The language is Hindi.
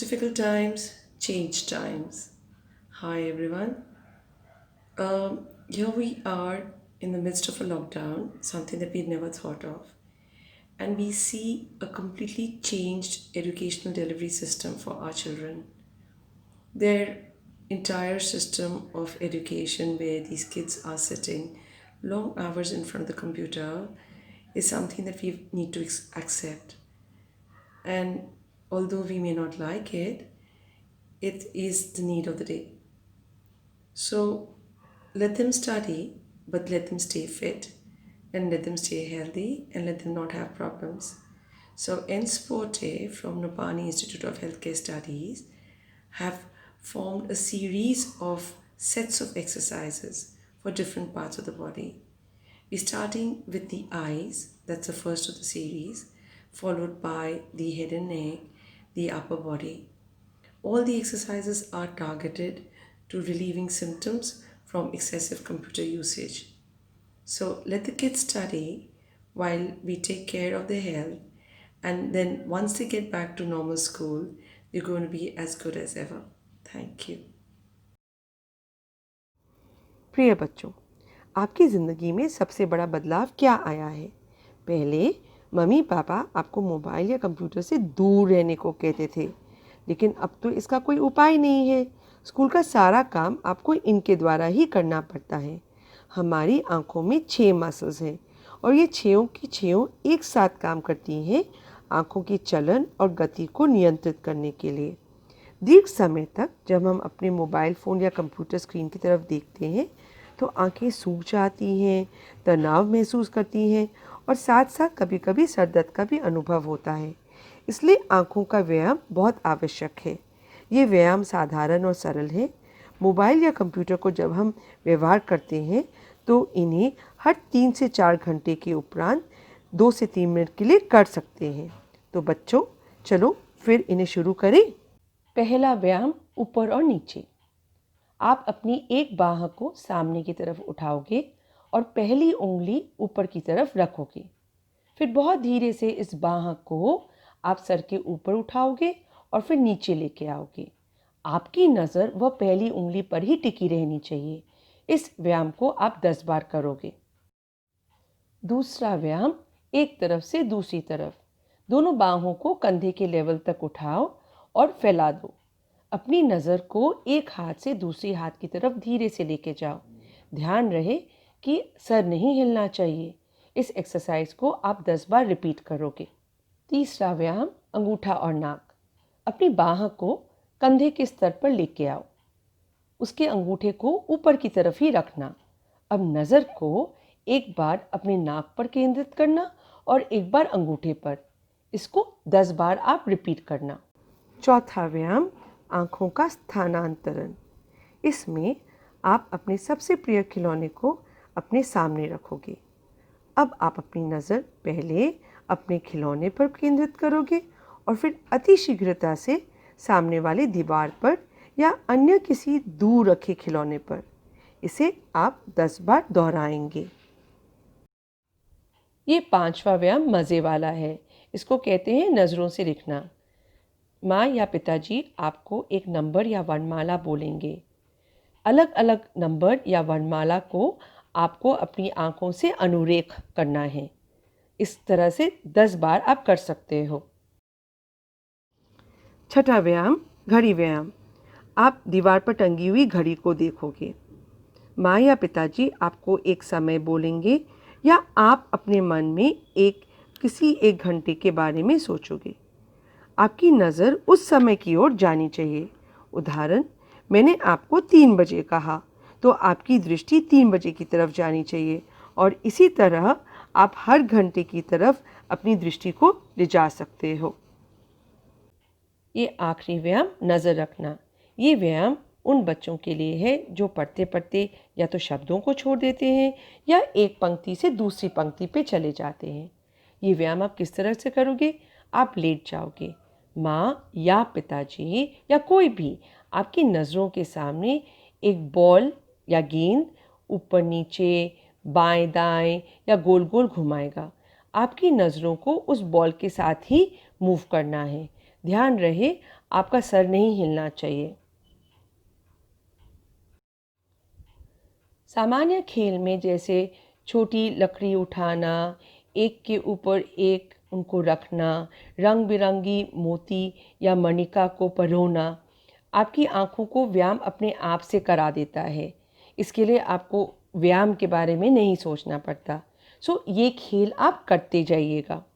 Difficult times, change times. Hi everyone. Here we are in the midst of a lockdown, something that we'd never thought of, and we see a completely changed educational delivery system for our children. Their entire system of education, where these kids are sitting long hours in front of the computer, is something that we need to accept. And although we may not like it, it is the need of the day. So let them study, but let them stay fit and let them stay healthy and let them not have problems. So Ensporte from Nopani Institute of Healthcare Studies have formed a series of sets of exercises for different parts of the body. We're starting with the eyes, that's the first of the series, followed by the head and neck, the upper body. All the exercises are targeted to relieving symptoms from excessive computer usage. So let the kids study while we take care of their health, and then once they get back to normal school, they're going to be as good as ever. Thank you. प्रिय बच्चों, आपकी ज़िंदगी में सबसे बड़ा बदलाव क्या आया है? पहले मम्मी पापा आपको मोबाइल या कंप्यूटर से दूर रहने को कहते थे, लेकिन अब तो इसका कोई उपाय नहीं है। स्कूल का सारा काम आपको इनके द्वारा ही करना पड़ता है। हमारी आँखों में 6 मसल्स हैं और ये 6 की 6 एक साथ काम करती हैं आँखों की चलन और गति को नियंत्रित करने के लिए। दीर्घ समय तक जब हम अपने मोबाइल फ़ोन या कंप्यूटर स्क्रीन की तरफ देखते हैं तो आंखें सूख जाती हैं, तनाव महसूस करती हैं और साथ साथ कभी कभी सर दर्द का भी अनुभव होता है। इसलिए आंखों का व्यायाम बहुत आवश्यक है। ये व्यायाम साधारण और सरल है। मोबाइल या कंप्यूटर को जब हम व्यवहार करते हैं तो इन्हें हर 3 से 4 घंटे के उपरांत 2 से 3 मिनट के लिए कर सकते हैं। तो बच्चों, चलो फिर इन्हें शुरू करें। पहला व्यायाम ऊपर और नीचे। आप अपनी एक बाह को सामने की तरफ उठाओगे और पहली उंगली ऊपर की तरफ रखोगे। फिर बहुत धीरे से इस बाह को आप सर के ऊपर उठाओगे और फिर नीचे लेके आओगे। आपकी नज़र वह पहली उंगली पर ही टिकी रहनी चाहिए। इस व्यायाम को आप 10 बार करोगे। दूसरा व्यायाम, एक तरफ से दूसरी तरफ। दोनों बाहों को कंधे के लेवल तक उठाओ और फैला दो। अपनी नज़र को एक हाथ से दूसरी हाथ की तरफ धीरे से लेके जाओ। ध्यान रहे कि सर नहीं हिलना चाहिए। इस एक्सरसाइज को आप 10 बार रिपीट करोगे। तीसरा व्यायाम, अंगूठा और नाक। अपनी बाह को कंधे के स्तर पर लेके आओ। उसके अंगूठे को ऊपर की तरफ ही रखना। अब नज़र को एक बार अपने नाक पर केंद्रित करना और एक बार अंगूठे पर। इसको 10 बार आप रिपीट करना। चौथा व्यायाम, आँखों का स्थानांतरण। इसमें आप अपने सबसे प्रिय खिलौने को अपने सामने रखोगे। अब आप अपनी नज़र पहले अपने खिलौने पर केंद्रित करोगे और फिर अति शीघ्रता से सामने वाली दीवार पर या अन्य किसी दूर रखे खिलौने पर। इसे आप 10 बार दोहराएंगे। ये पांचवा व्यायाम मज़े वाला है। इसको कहते हैं नज़रों से लिखना। माँ या पिताजी आपको एक नंबर या वर्णमाला बोलेंगे। अलग अलग नंबर या वर्णमाला को आपको अपनी आँखों से अनुरेख करना है। इस तरह से 10 बार आप कर सकते हो। छठा व्यायाम, घड़ी व्यायाम। आप दीवार पर टंगी हुई घड़ी को देखोगे। माँ या पिताजी आपको एक समय बोलेंगे या आप अपने मन में किसी एक घंटे के बारे में सोचोगे। आपकी नज़र उस समय की ओर जानी चाहिए। उदाहरण, मैंने आपको 3 बजे कहा तो आपकी दृष्टि 3 बजे की तरफ जानी चाहिए और इसी तरह आप हर घंटे की तरफ अपनी दृष्टि को ले जा सकते हो। ये आखिरी व्यायाम, नज़र रखना। ये व्यायाम उन बच्चों के लिए है जो पढ़ते पढ़ते या तो शब्दों को छोड़ देते हैं या एक पंक्ति से दूसरी पंक्ति पे चले जाते हैं। ये व्यायाम आप किस तरह से करोगे? आप लेट जाओगे। माँ या पिताजी या कोई भी आपकी नज़रों के सामने एक बॉल या गेंद ऊपर नीचे, बाएं दाएं या गोल गोल घुमाएगा। आपकी नज़रों को उस बॉल के साथ ही मूव करना है। ध्यान रहे आपका सर नहीं हिलना चाहिए। सामान्य खेल में जैसे छोटी लकड़ी उठाना, एक के ऊपर एक उनको रखना, रंग बिरंगी मोती या मणिका को परोना, आपकी आँखों को व्यायाम अपने आप से करा देता है। इसके लिए आपको व्यायाम के बारे में नहीं सोचना पड़ता। सो ये खेल आप करते जाइएगा।